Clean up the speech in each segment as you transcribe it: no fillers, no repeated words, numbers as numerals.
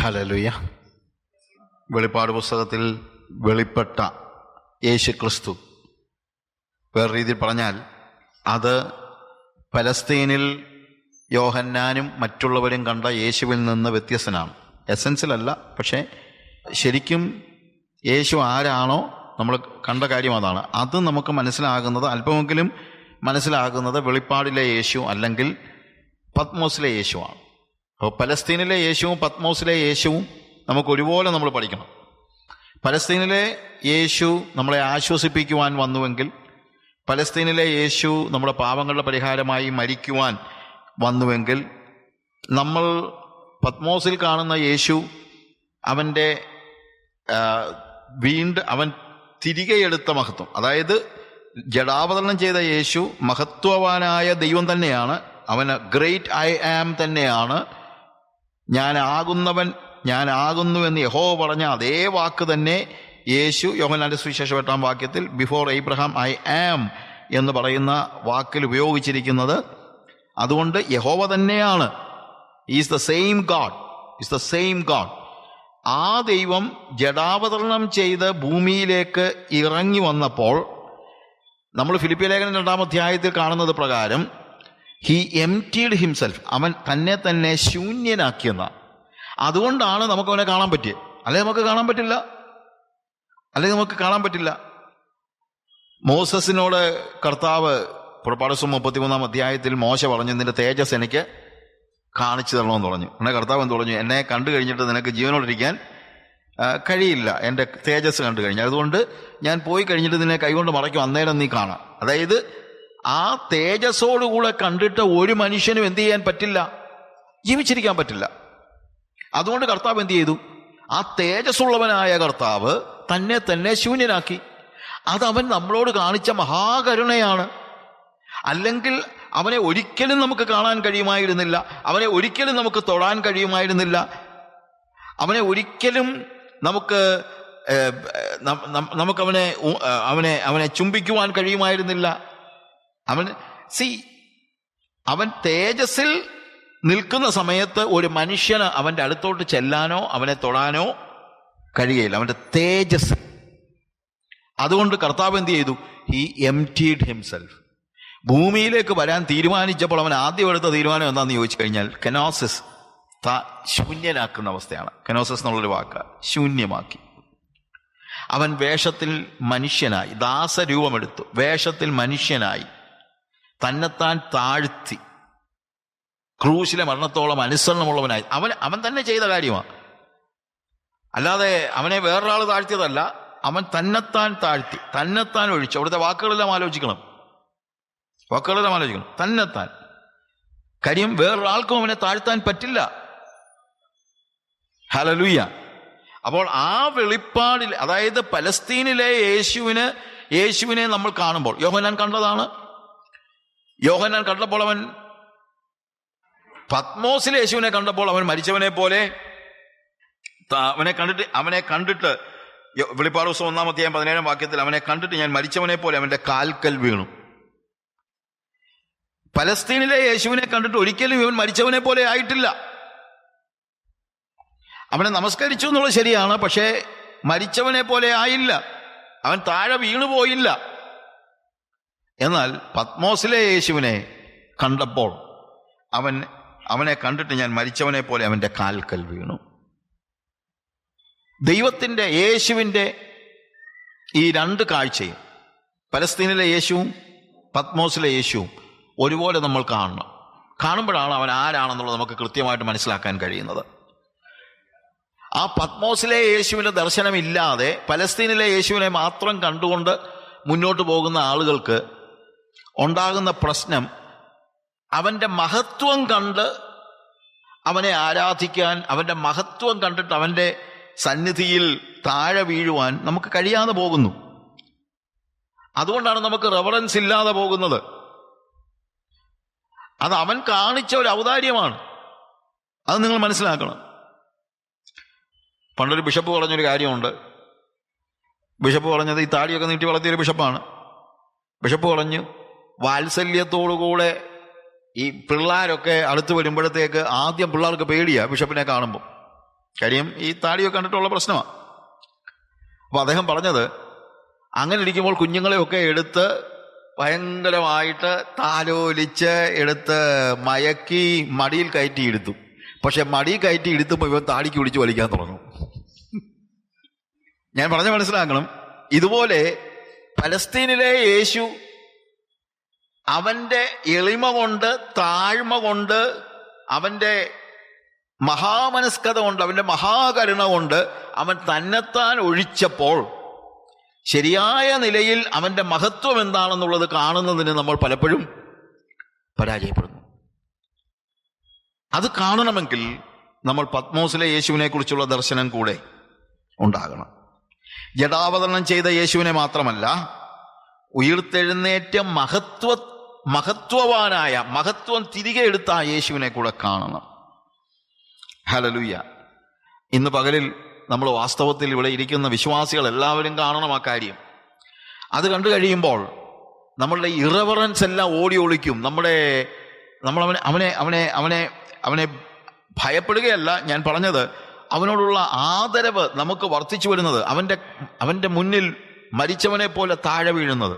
Hallelujah. വെളിപ്പാട് പുസ്തകത്തിൽ വെളിപ്പെട്ട യേശു ക്രിസ്തു, വേറെ രീതിയിൽ പറഞ്ഞാൽ അത് പലസ്തീനിൽ യോഹന്നാനും മറ്റുള്ളവരും കണ്ട യേശുവിൽ നിന്ന് വ്യത്യസ്തനാണ്. എസൻസിലല്ല, പക്ഷേ ശരിക്കും യേശു ആരാണോ നമ്മൾ കണ്ട കാര്യം അതാണ്. അത് നമുക്ക് മനസ്സിലാകുന്നത്, അല്പമെങ്കിലും മനസ്സിലാകുന്നത് വെളിപ്പാടിലെ യേശു അല്ലെങ്കിൽ പത്മോസിലെ യേശുവാണ്. അപ്പോൾ പലസ്തീനിലെ യേശുവും പത്മോസിലെ യേശുവും നമുക്ക് ഒരുപോലെ നമ്മൾ പഠിക്കണം. പലസ്തീനിലെ യേശു നമ്മളെ ആശ്വസിപ്പിക്കുവാൻ വന്നുവെങ്കിൽ, പലസ്തീനിലെ യേശു നമ്മുടെ പാപങ്ങളുടെ പരിഹാരമായി മരിക്കുവാൻ വന്നുവെങ്കിൽ, നമ്മൾ പത്മോസിൽ കാണുന്ന യേശു അവൻ്റെ അവൻ തിരികെ എടുത്ത മഹത്വം, അതായത് ജഡാവതരണം ചെയ്ത യേശു മഹത്വവാനായ ദൈവം തന്നെയാണ്. അവന് ഗ്രേറ്റ് ഐ ആം തന്നെയാണ്. ഞാനാകുന്നു എന്ന് യഹോവ പറഞ്ഞ അതേ വാക്ക് തന്നെ യേശു യോഹന്നാന്റെ സുവിശേഷം 8-ാം വാക്യത്തിൽ ബിഫോർ എബ്രഹാം ഐ ആം എന്ന് പറയുന്ന വാക്കിൽ ഉപയോഗിച്ചിരിക്കുന്നത്. അതുകൊണ്ട് യഹോവ തന്നെയാണ്. Is the same God. ആ ദൈവം ജഡാവതരണം ചെയ്ത് ഭൂമിയിലേക്ക് ഇറങ്ങി വന്നപ്പോൾ, നമ്മൾ ഫിലിപ്പിയ ലേഖനം 2-ാം അധ്യായത്തിൽ കാണുന്നത് പ്രകാരം ഹി എംപ്റ്റീഡ് ഹിംസെൽഫ്, അവൻ തന്നെ ശൂന്യനാക്കിയെന്ന. അതുകൊണ്ടാണ് നമുക്ക് അവനെ കാണാൻ പറ്റിയത്. അല്ലെങ്കിൽ നമുക്ക് കാണാൻ പറ്റില്ല. മോസസിനോട് കർത്താവ് പുറപ്പാട് 33-ാം അധ്യായത്തിൽ മോശ പറഞ്ഞു, നിന്റെ തേജസ് എനിക്ക് കാണിച്ചു തരണമെന്ന് പറഞ്ഞു. എന്നെ കർത്താവ് എന്ന് പറഞ്ഞു, എന്നെ കണ്ടു കഴിഞ്ഞിട്ട് നിനക്ക് ജീവനോടിരിക്കാൻ കഴിയില്ല, എൻ്റെ തേജസ് കണ്ടു കഴിഞ്ഞാൽ. അതുകൊണ്ട് ഞാൻ പോയി കഴിഞ്ഞിട്ട് നിന്നെ കൈകൊണ്ട് മറയ്ക്കും, അന്നേരം നീ കാണാം. അതായത് ആ തേജസ്സോടുകൂടെ കണ്ടിട്ട് ഒരു മനുഷ്യനും എന്ത് ചെയ്യാൻ പറ്റില്ല, ജീവിച്ചിരിക്കാൻ പറ്റില്ല. അതുകൊണ്ട് കർത്താവ് എന്ത് ചെയ്തു? ആ തേജസ്സുള്ളവനായ കർത്താവ് തന്നെ ശൂന്യനാക്കി. അതവൻ നമ്മളോട് കാണിച്ച മഹാകരുണയാണ്. അല്ലെങ്കിൽ അവനെ ഒരിക്കലും നമുക്ക് കാണാൻ കഴിയുമായിരുന്നില്ല, അവനെ ഒരിക്കലും നമുക്ക് തൊടാൻ കഴിയുമായിരുന്നില്ല, അവനെ ഒരിക്കലും അവനെ ചുംബിക്കുവാൻ കഴിയുമായിരുന്നില്ല. അവൻ തേജസ്സിൽ നിൽക്കുന്ന സമയത്ത് ഒരു മനുഷ്യന് അവൻ്റെ അടുത്തോട്ട് ചെല്ലാനോ അവനെ തൊടാനോ കഴിയില്ല, അവൻ്റെ തേജസ്. അതുകൊണ്ട് കർത്താവ് എന്ത് ചെയ്തു? He emptied himself. ഭൂമിയിലേക്ക് വരാൻ തീരുമാനിച്ചപ്പോൾ അവൻ ആദ്യം എടുത്ത തീരുമാനം എന്താണെന്ന് ചോദിച്ചു കഴിഞ്ഞാൽ കെനോസിസ്, ശൂന്യനാക്കുന്ന അവസ്ഥയാണ്. കെനോസിസ് എന്നുള്ളൊരു വാക്ക്, ശൂന്യമാക്കി. അവൻ വേഷത്തിൽ മനുഷ്യനായി, ദാസരൂപമെടുത്തു, വേഷത്തിൽ മനുഷ്യനായി തന്നെത്താൻ താഴ്ത്തി, ക്രൂശിലെ മരണത്തോളം അനുസരണമുള്ളവനായി. അവൻ തന്നെ ചെയ്ത കാര്യമാണ്, അല്ലാതെ അവനെ വേറൊരാൾ താഴ്ത്തിയതല്ല. അവൻ തന്നെത്താൻ താഴ്ത്തി, തന്നെത്താൻ ഒഴിച്ചു. അവിടുത്തെ വാക്കുകളെല്ലാം ആലോചിക്കണം. തന്നെത്താൻ. കാര്യം വേറൊരാൾക്കും അവനെ താഴ്ത്താൻ പറ്റില്ല. ഹല്ലേലൂയ. അപ്പോൾ ആ വെളിപ്പാടിൽ, അതായത് പലസ്തീനിലെ യേശുവിനെ നമ്മൾ കാണുമ്പോൾ, യോഹന്നാൻ കണ്ടതാണ്. യോഹന്നാൻ കണ്ടപ്പോൾ അവൻ പത്മോസിലെ യേശുവിനെ കണ്ടപ്പോൾ അവൻ മരിച്ചവനെ പോലെ അവനെ കണ്ടിട്ട് വെളിപ്പാട് പുസ്തകം 1-ാം അധ്യായം 17-ാം വാക്യത്തിൽ അവനെ കണ്ടിട്ട് ഞാൻ മരിച്ചവനെ പോലെ അവന്റെ കാൽക്കൽ വീണു. പലസ്തീനിലെ യേശുവിനെ കണ്ടിട്ട് ഒരിക്കലും ഇവൻ മരിച്ചവനെ പോലെ ആയിട്ടില്ല. അവനെ നമസ്കരിച്ചു എന്നുള്ളത് ശരിയാണ്, പക്ഷേ മരിച്ചവനെ പോലെ ആയില്ല. അവൻ താഴെ വീണുപോയില്ല. എന്നാൽ പത്മോസിലെ യേശുവിനെ കണ്ടപ്പോൾ അവനെ കണ്ടിട്ട് ഞാൻ മരിച്ചവനെ പോലെ അവന്റെ കാൽക്കൽ വീണു. ദൈവത്തിൻ്റെ, യേശുവിൻ്റെ ഈ രണ്ട് കാഴ്ചയും, പലസ്തീനിലെ യേശുവും പത്മോസിലെ യേശുവും ഒരുപോലെ നമ്മൾ കാണണം. കാണുമ്പോഴാണ് അവൻ ആരാണെന്നുള്ളത് നമുക്ക് കൃത്യമായിട്ട് മനസ്സിലാക്കാൻ കഴിയുന്നത്. ആ പത്മോസിലെ യേശുവിൻ്റെ ദർശനമില്ലാതെ പലസ്തീനിലെ യേശുവിനെ മാത്രം കണ്ടുകൊണ്ട് മുന്നോട്ട് പോകുന്ന ആളുകൾക്ക് ഉണ്ടാകുന്ന പ്രശ്നം, അവൻ്റെ മഹത്വം കണ്ട് അവനെ ആരാധിക്കാൻ, അവൻ്റെ മഹത്വം കണ്ടിട്ട് അവൻ്റെ സന്നിധിയിൽ താഴെ വീഴുവാൻ നമുക്ക് കഴിയാതെ പോകുന്നു. അതുകൊണ്ടാണ് നമുക്ക് റെവറൻസ് ഇല്ലാതെ പോകുന്നത്. അത് അവൻ കാണിച്ച ഒരു ഔദാര്യമാണ്. അത് നിങ്ങൾ മനസ്സിലാക്കണം. പണ്ടൊരു ബിഷപ്പ് പറഞ്ഞൊരു കാര്യമുണ്ട്. ബിഷപ്പ് പറഞ്ഞത്, ഈ താടിയൊക്കെ നീട്ടി വളർത്തിയൊരു ബിഷപ്പാണ്. ബിഷപ്പ് പറഞ്ഞു, വാത്സല്യത്തോടുകൂടെ ഈ പിള്ളേരൊക്കെ അടുത്ത് വരുമ്പോഴത്തേക്ക് ആദ്യം പിള്ളേർക്ക് പേടിയാ ബിഷപ്പിനെ കാണുമ്പോൾ. കാര്യം ഈ താടിയൊക്കെ കണ്ടിട്ടുള്ള പ്രശ്നമാണ്. അപ്പൊ അദ്ദേഹം പറഞ്ഞത്, അങ്ങനെ ഇരിക്കുമ്പോൾ കുഞ്ഞുങ്ങളെയൊക്കെ എടുത്ത് ഭയങ്കരമായിട്ട് താലോലിച്ച് എടുത്ത് മയക്കി മടിയിൽ കയറ്റി എടുത്തു. പക്ഷെ മടിയിൽ കയറ്റി എടുത്തുമ്പോൾ ഇവൻ താടിക്ക് പിടിച്ച് വലിക്കാൻ തുടങ്ങും. ഞാൻ പറഞ്ഞ മനസ്സിലാക്കണം. ഇതുപോലെ പലസ്തീനിലെ യേശു അവന്റെ എളിമ കൊണ്ട്, താഴ്മ കൊണ്ട്, അവന്റെ മഹാമനസ്കത കൊണ്ട്, അവന്റെ മഹാകരുണ കൊണ്ട് അവൻ തന്നെത്താൻ ഒഴിച്ചപ്പോൾ ശരിയായ നിലയിൽ അവന്റെ മഹത്വം എന്താണെന്നുള്ളത് കാണുന്നതിന് നമ്മൾ പലപ്പോഴും പരാജയപ്പെടുന്നു. അത് കാണണമെങ്കിൽ നമ്മൾ പത്മോസിലെ യേശുവിനെ കുറിച്ചുള്ള ദർശനം കൂടെ ഉണ്ടാകണം. ജഡാവതരണം ചെയ്ത യേശുവിനെ മാത്രമല്ല, ഉയിർത്തെഴുന്നേറ്റ മഹത്വവാനായ, മഹത്വം തിരികെ എടുത്ത ആ യേശുവിനെ കൂടെ കാണണം. ഹല്ലേലൂയ. ഇന്ന് പകലിൽ നമ്മൾ വാസ്തവത്തിൽ ഇവിടെ ഇരിക്കുന്ന വിശ്വാസികൾ എല്ലാവരും കാണണം ആ കാര്യം. അത് കണ്ടു കഴിയുമ്പോൾ നമ്മളുടെ ഇറവറൻസ് എല്ലാം ഓടി ഒളിക്കും. നമ്മൾ അവനെ ഭയപ്പെടുകയല്ല ഞാൻ പറഞ്ഞത്, അവനോടുള്ള ആദരവ് നമുക്ക് വർദ്ധിച്ചു വരുന്നത്, അവന്റെ മുന്നിൽ മരിച്ചവനെ പോലെ താഴെ വീഴുന്നത്.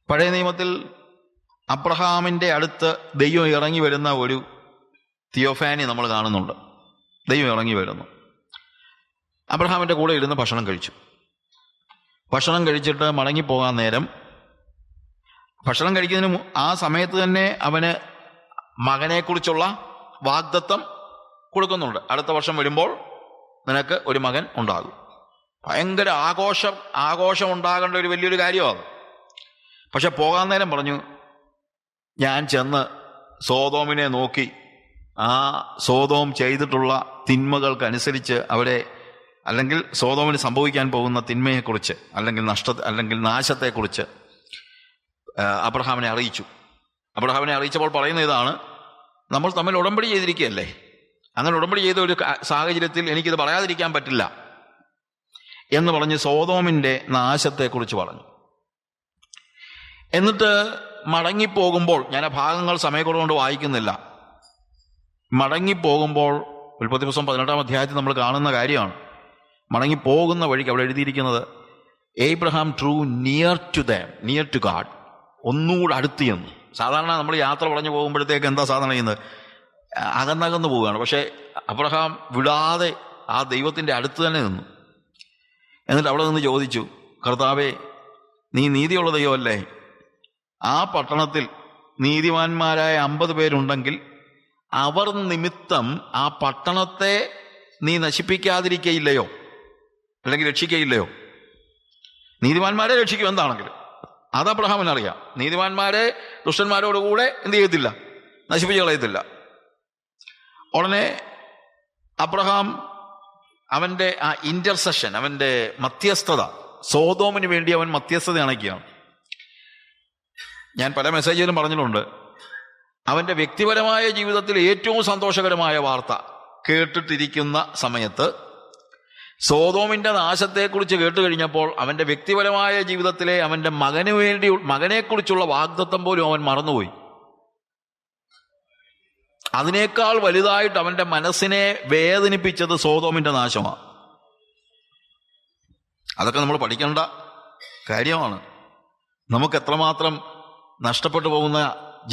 പഴയ നിയമത്തിൽ അബ്രഹാമിന്റെ അടുത്ത് ദൈവം ഇറങ്ങി വരുന്ന ഒരു തിയോഫാനി നമ്മൾ കാണുന്നുണ്ട്. ദൈവം ഇറങ്ങി വരുന്നു. അബ്രഹാമിന്റെ കൂടെ ഇരുന്ന് ഭക്ഷണം കഴിച്ചു. ഭക്ഷണം കഴിച്ചിട്ട് മടങ്ങിപ്പോകാൻ നേരം, ഭക്ഷണം കഴിക്കുന്നതിന് ആ സമയത്ത് തന്നെ അവന് മകനെക്കുറിച്ചുള്ള വാഗ്ദത്തം കൊടുക്കുന്നുണ്ട്. അടുത്ത വർഷം വരുമ്പോൾ നിനക്ക് ഒരു മകൻ ഉണ്ടാകും. ഭയങ്കര ആഘോഷം ഉണ്ടാകേണ്ട ഒരു വലിയൊരു കാര്യമാണ്. പക്ഷെ പോകാൻ നേരം പറഞ്ഞു, ഞാൻ ചെന്ന് സോതോമിനെ നോക്കി ആ സോതോം ചെയ്തിട്ടുള്ള തിന്മകൾക്കനുസരിച്ച് അവിടെ, അല്ലെങ്കിൽ സോതോമിന് സംഭവിക്കാൻ പോകുന്ന തിന്മയെക്കുറിച്ച്, അല്ലെങ്കിൽ നാശത്തെക്കുറിച്ച് അബ്രഹാമിനെ അറിയിച്ചു. അബ്രഹാമിനെ അറിയിച്ചപ്പോൾ പറയുന്ന ഇതാണ്, നമ്മൾ തമ്മിൽ ഉടമ്പടി ചെയ്തിരിക്കുകയല്ലേ, അങ്ങനെ ഉടമ്പടി ചെയ്ത ഒരു സാഹചര്യത്തിൽ എനിക്കിത് പറയാതിരിക്കാൻ പറ്റില്ല എന്ന് പറഞ്ഞ് സോതോമിൻ്റെ നാശത്തെക്കുറിച്ച് പറഞ്ഞു. എന്നിട്ട് മടങ്ങിപ്പോകുമ്പോൾ, ഞാൻ ആ ഭാഗങ്ങൾ സമയക്കുറവുകൊണ്ട് വായിക്കുന്നില്ല, മടങ്ങിപ്പോകുമ്പോൾ ഉൽപ്പത്തി പുസ്തകം 18-ാം അധ്യായത്തിൽ നമ്മൾ കാണുന്ന കാര്യമാണ്. മടങ്ങിപ്പോകുന്ന വഴിക്ക് അവിടെ എഴുതിയിരിക്കുന്നത്, Abraham drew near to God, ഒന്നുകൂടെ അടുത്ത് ചെന്നു. സാധാരണ നമ്മൾ യാത്ര പറഞ്ഞു പോകുമ്പോഴത്തേക്ക് എന്താ സാധാരണ ചെയ്യുന്നത്? അകന്നകന്ന് പോവുകയാണ്. പക്ഷേ അബ്രഹാം വിടാതെ ആ ദൈവത്തിൻ്റെ അടുത്ത് തന്നെ നിന്നു. എന്നിട്ട് അവിടെ നിന്ന് ചോദിച്ചു, കർത്താവേ, നീ നീതിയുള്ള ദൈവമല്ലേ? ആ പട്ടണത്തിൽ നീതിമാന്മാരായ 50 പേരുണ്ടെങ്കിൽ അവർ നിമിത്തം ആ പട്ടണത്തെ നീ നശിപ്പിക്കാതിരിക്കയില്ലയോ, അല്ലെങ്കിൽ രക്ഷിക്കയില്ലയോ? നീതിമാന്മാരെ രക്ഷിക്കും എന്താണെങ്കിലും. അത് അബ്രഹാമിനറിയാം. നീതിമാന്മാരെ ദുഷ്ടന്മാരോടുകൂടെ എന്ത് ചെയ്യത്തില്ല, നശിപ്പിച്ച് കളയത്തില്ല. ഉടനെ അബ്രഹാം അവൻ്റെ ആ ഇന്റർസെഷൻ, അവൻ്റെ മധ്യസ്ഥത, സോതോമിന് വേണ്ടി അവൻ മധ്യസ്ഥത അണയ്ക്കുകയാണ്. ഞാൻ പല മെസ്സേജിലും പറഞ്ഞിട്ടുണ്ട്, അവൻ്റെ വ്യക്തിപരമായ ജീവിതത്തിൽ ഏറ്റവും സന്തോഷകരമായ വാർത്ത കേട്ടിട്ടിരിക്കുന്ന സമയത്ത് സോതോമിൻ്റെ നാശത്തെക്കുറിച്ച് കേട്ട് കഴിഞ്ഞപ്പോൾ അവൻ്റെ വ്യക്തിപരമായ ജീവിതത്തിലെ അവൻ്റെ മകനെക്കുറിച്ചുള്ള വാഗ്ദത്തം പോലും അവൻ മറന്നുപോയി. അതിനേക്കാൾ വലുതായിട്ട് അവൻ്റെ മനസ്സിനെ വേദനിപ്പിച്ചത് സോതോമിൻ്റെ നാശമാണ്. അതൊക്കെ നമ്മൾ പഠിക്കേണ്ട കാര്യമാണ്. നമുക്ക് എത്രമാത്രം നഷ്ടപ്പെട്ടു പോകുന്ന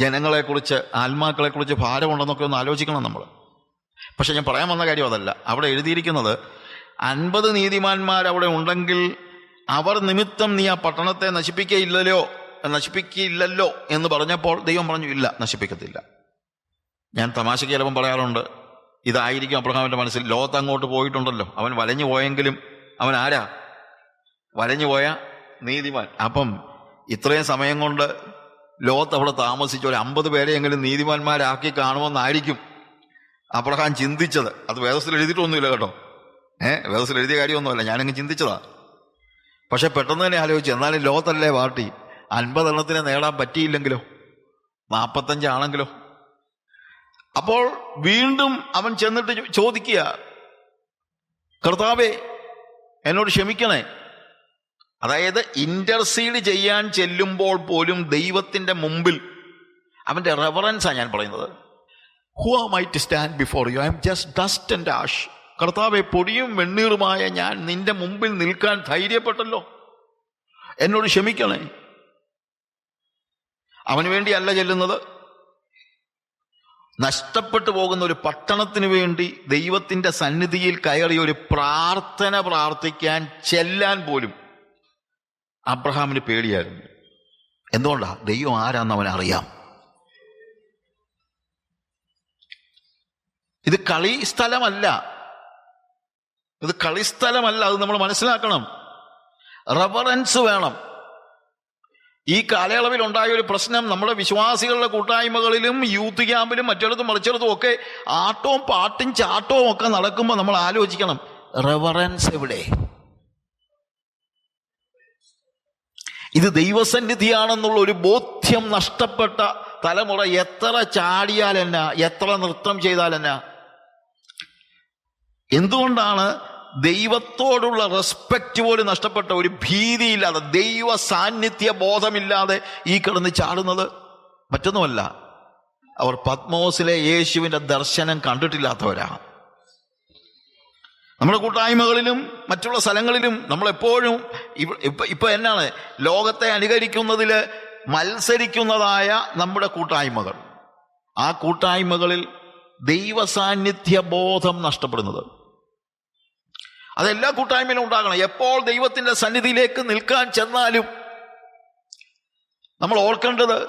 ജനങ്ങളെക്കുറിച്ച്, ആത്മാക്കളെക്കുറിച്ച് ഭാരമുണ്ടെന്നൊക്കെ ഒന്ന് ആലോചിക്കണം നമ്മൾ. പക്ഷെ ഞാൻ പറയാൻ വന്ന കാര്യം അതല്ല. അവിടെ എഴുതിയിരിക്കുന്നത് 50 നീതിമാന്മാർ അവിടെ ഉണ്ടെങ്കിൽ അവർ നിമിത്തം നീ ആ പട്ടണത്തെ നശിപ്പിക്കില്ലല്ലോ എന്ന് പറഞ്ഞപ്പോൾ ദൈവം പറഞ്ഞു, ഇല്ല, നശിപ്പിക്കത്തില്ല. ഞാൻ തമാശയ്ക്ക് ചിലപ്പം പറയാറുണ്ട്, ഇതായിരിക്കും അബ്രഹാമിൻ്റെ മനസ്സിൽ. ലോകത്ത് അങ്ങോട്ട് പോയിട്ടുണ്ടല്ലോ, അവൻ വലഞ്ഞു പോയെങ്കിലും അവൻ ആരാ? വലഞ്ഞു പോയ നീതിമാൻ. അപ്പം ഇത്രയും സമയം കൊണ്ട് ലോകത്ത് അവിടെ താമസിച്ച ഒരു 50 പേരെയെങ്കിലും നീതിമാന്മാരാക്കി കാണുമെന്നായിരിക്കും അബ്രഹാം ചിന്തിച്ചത്. അത് വേദത്തിൽ എഴുതിയിട്ടൊന്നുമില്ല കേട്ടോ, വേദത്തിൽ എഴുതിയ കാര്യമൊന്നുമല്ല, ഞാനങ്ങ് ചിന്തിച്ചതാ. പക്ഷെ പെട്ടെന്ന് തന്നെ ആലോചിച്ചു, എന്നാലും ലോകത്തല്ലേ പാർട്ടി, 50 എണ്ണത്തിനെ നേടാൻ പറ്റിയില്ലെങ്കിലോ, 45 ആണെങ്കിലോ? അപ്പോൾ വീണ്ടും അവൻ ചെന്നിട്ട് ചോദിക്കുക, കർത്താവേ, എന്നോട് ക്ഷമിക്കണേ. അതായത് ഇന്റർസീഡ് ചെയ്യാൻ ചെല്ലുമ്പോൾ പോലും ദൈവത്തിന്റെ മുമ്പിൽ അവന്റെ റെവറൻസാണ് ഞാൻ പറയുന്നത്. Who am I to stand before you? I am just dust and ash. കർത്താവെ, പൊടിയും വെണ്ണീറുമായ ഞാൻ നിന്റെ മുമ്പിൽ നിൽക്കാൻ ധൈര്യപ്പെട്ടല്ലോ, എന്നോട് ക്ഷമിക്കണേ. അവന് വേണ്ടിയല്ല ചെല്ലുന്നത്. നഷ്ടപ്പെട്ടു പോകുന്ന ഒരു പട്ടണത്തിന് വേണ്ടി ദൈവത്തിന്റെ സന്നിധിയിൽ കയറി ഒരു പ്രാർത്ഥന പ്രാർത്ഥിക്കാൻ ചെല്ലാൻ പോലും അബ്രഹാമിന് പേടിയായിരുന്നു. എന്തുകൊണ്ടാ? ദൈവം ആരാന്ന് അവനറിയാം. ഇത് കളി സ്ഥലമല്ല, ഇത് കളിസ്ഥലമല്ല. അത് നമ്മൾ മനസ്സിലാക്കണം. റെവറൻസ് വേണം. ഈ കാലയളവിൽ ഉണ്ടായ ഒരു പ്രശ്നം, നമ്മുടെ വിശ്വാസികളുടെ കൂട്ടായ്മകളിലും യൂത്ത് ക്യാമ്പിലും മറ്റിടത്തും മറിച്ചിടത്തും ഒക്കെ ആട്ടവും പാട്ടും ചാട്ടവും ഒക്കെ നടക്കുമ്പോൾ നമ്മൾ ആലോചിക്കണം, റെവറൻസ് എവിടെ? ഇത് ദൈവസന്നിധിയാണെന്നുള്ള ഒരു ബോധ്യം നഷ്ടപ്പെട്ട തലമുറ എത്ര ചാടിയാലെന്നാ, എത്ര നൃത്തം ചെയ്താലെന്നാ? എന്തുകൊണ്ടാണ് ദൈവത്തോടുള്ള റെസ്പെക്റ്റ് പോലും നഷ്ടപ്പെട്ട, ഒരു ഭീതിയില്ലാതെ, ദൈവ സാന്നിധ്യ ബോധമില്ലാതെ ഈ കിടന്ന് ചാടുന്നത്? മറ്റൊന്നുമല്ല, അവർ പത്മോസിലെ യേശുവിന്റെ ദർശനം കണ്ടിട്ടില്ലാത്തവരാ. നമ്മുടെ കൂട്ടായ്മകളിലും മറ്റുള്ള സ്ഥലങ്ങളിലും നമ്മളെപ്പോഴും ഇപ്പൊ എന്നാണ് ലോകത്തെ അനുകരിക്കുന്നതിൽ മത്സരിക്കുന്നതായ നമ്മുടെ കൂട്ടായ്മകൾ. ആ കൂട്ടായ്മകളിൽ ദൈവ സാന്നിധ്യ ബോധം നഷ്ടപ്പെടുന്നത്. അതെല്ലാ കൂട്ടായ്മയിലും ഉണ്ടാകണം. എപ്പോൾ ദൈവത്തിന്റെ സന്നിധിയിലേക്ക് നിൽക്കാൻ ചെന്നാലും നമ്മൾ ഓർക്കേണ്ടത്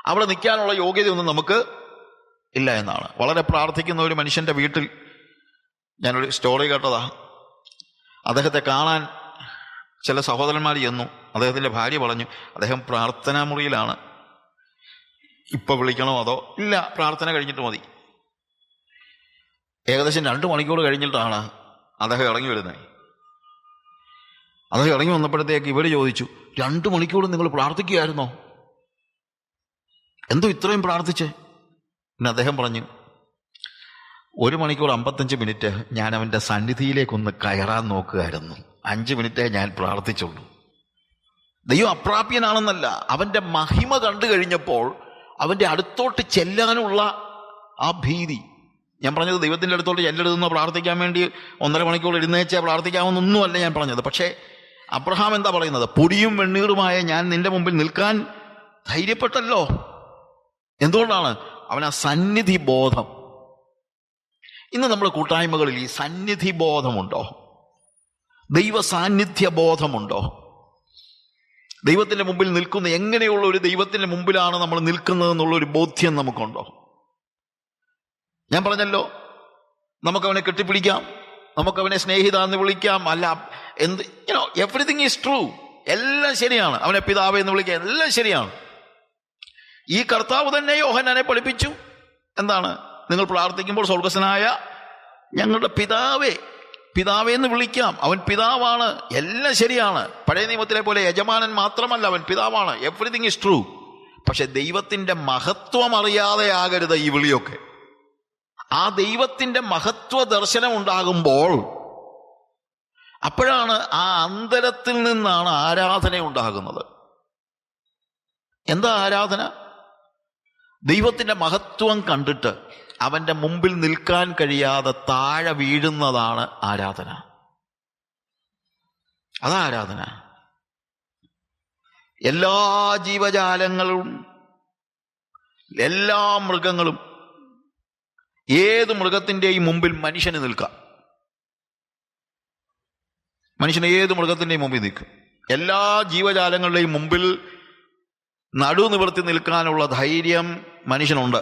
അവിടെ നിൽക്കാനുള്ള യോഗ്യതയൊന്നും നമുക്ക് ഇല്ല എന്നാണ്. വളരെ പ്രാർത്ഥിക്കുന്ന ഒരു മനുഷ്യന്റെ വീട്ടിൽ ഞാനൊരു സ്റ്റോറി കേട്ടതാ. അദ്ദേഹത്തെ കാണാൻ ചില സഹോദരന്മാർ ചെന്നു. അദ്ദേഹത്തിന്റെ ഭാര്യ പറഞ്ഞു, അദ്ദേഹം പ്രാർത്ഥനാ മുറിയിലാണ്, ഇപ്പൊ വിളിക്കണോ അതോ? ഇല്ല, പ്രാർത്ഥന കഴിഞ്ഞിട്ട് മതി. ഏകദേശം 2 മണിക്കൂർ കഴിഞ്ഞിട്ടാണ് അദ്ദേഹം ഇറങ്ങി വരുന്നത്. അദ്ദേഹം ഇറങ്ങി വന്നപ്പോഴത്തേക്ക് ഇവർ ചോദിച്ചു, 2 മണിക്കൂർ നിങ്ങൾ പ്രാർത്ഥിക്കുകയായിരുന്നോ? എന്തോ ഇത്രയും പ്രാർത്ഥിച്ചേ? പിന്നെ അദ്ദേഹം പറഞ്ഞു, 1 മണിക്കൂർ 55 മിനിറ്റ് ഞാൻ അവൻ്റെ സന്നിധിയിലേക്കൊന്ന് കയറാൻ നോക്കുകയായിരുന്നു. 5 മിനിറ്റേ ഞാൻ പ്രാർത്ഥിച്ചുള്ളൂ. ദൈവം അപ്രാപ്യനാണെന്നല്ല, അവൻ്റെ മഹിമ കണ്ടു കഴിഞ്ഞപ്പോൾ അവൻ്റെ അടുത്തോട്ട് ചെല്ലാനുള്ള ആ ഭീതി. ഞാൻ പറഞ്ഞത് ദൈവത്തിൻ്റെ അടുത്തോട്ട് ചെല്ലരുതെന്ന് പ്രാർത്ഥിക്കാൻ വേണ്ടി 1.5 മണിക്കൂർ എഴുന്നേച്ചാൽ പ്രാർത്ഥിക്കാമെന്നൊന്നുമല്ല ഞാൻ പറഞ്ഞത്. പക്ഷേ അബ്രഹാം എന്താ പറയുന്നത്? പൊടിയും വെണ്ണീറുമായ ഞാൻ നിന്റെ മുമ്പിൽ നിൽക്കാൻ ധൈര്യപ്പെട്ടല്ലോ. എന്തുകൊണ്ടാണ്? അവൻ ആ സന്നിധി ബോധം. ഇന്ന് നമ്മുടെ കൂട്ടായ്മകളിൽ ഈ സന്നിധി ബോധമുണ്ടോ? ദൈവ സാന്നിധ്യ ബോധമുണ്ടോ? ദൈവത്തിന്റെ മുമ്പിൽ നിൽക്കുന്ന, എങ്ങനെയുള്ള ഒരു ദൈവത്തിന്റെ മുമ്പിലാണ് നമ്മൾ നിൽക്കുന്നത് എന്നുള്ള ഒരു ബോധ്യം നമുക്കുണ്ടോ? ഞാൻ പറഞ്ഞല്ലോ, നമുക്കവനെ കെട്ടിപ്പിടിക്കാം, നമുക്കവനെ സ്നേഹിത എന്ന് വിളിക്കാം, അല്ല എന്ത്, എവറിത്തിങ് ഈസ് ട്രൂ, എല്ലാം ശരിയാണ്. അവനെ പിതാവേ എന്ന് വിളിക്കാം, എല്ലാം ശരിയാണ്. ഈ കർത്താവ് തന്നെ യോഹന്നാനെ പഠിപ്പിച്ചു. എന്താണ്? നിങ്ങൾ പ്രാർത്ഥിക്കുമ്പോൾ സ്വർഗ്ഗസ്ഥനായ ഞങ്ങളുടെ പിതാവേ, പിതാവേ എന്ന് വിളിക്കാം. അവൻ പിതാവാണ്, എല്ലാം ശരിയാണ്. പഴയ നിയമത്തിലെ പോലെ യജമാനൻ മാത്രമല്ല, അവൻ പിതാവാണ്. Everything is true. പക്ഷെ ദൈവത്തിന്റെ മഹത്വം അറിയാതെ ആകരുത് ഈ വിളിയൊക്കെ. ആ ദൈവത്തിന്റെ മഹത്വ ദർശനം ഉണ്ടാകുമ്പോൾ അപ്പോഴാണ് ആ അന്തരത്തിൽ നിന്നാണ് ആരാധന ഉണ്ടാകുന്നത്. എന്താ ആരാധന? ദൈവത്തിന്റെ മഹത്വം കണ്ടിട്ട് അവന്റെ മുമ്പിൽ നിൽക്കാൻ കഴിയാതെ താഴെ വീഴുന്നതാണ് ആരാധന. അതാ ആരാധന. എല്ലാ ജീവജാലങ്ങളും, എല്ലാ മൃഗങ്ങളും, ഏത് മൃഗത്തിൻ്റെയും മുമ്പിൽ മനുഷ്യന് നിൽക്കാം. മനുഷ്യന് ഏത് മൃഗത്തിൻ്റെയും മുമ്പിൽ നിൽക്കും. എല്ലാ ജീവജാലങ്ങളുടെയും മുമ്പിൽ നടുനിവർത്തി നിൽക്കാനുള്ള ധൈര്യം മനുഷ്യനുണ്ട്.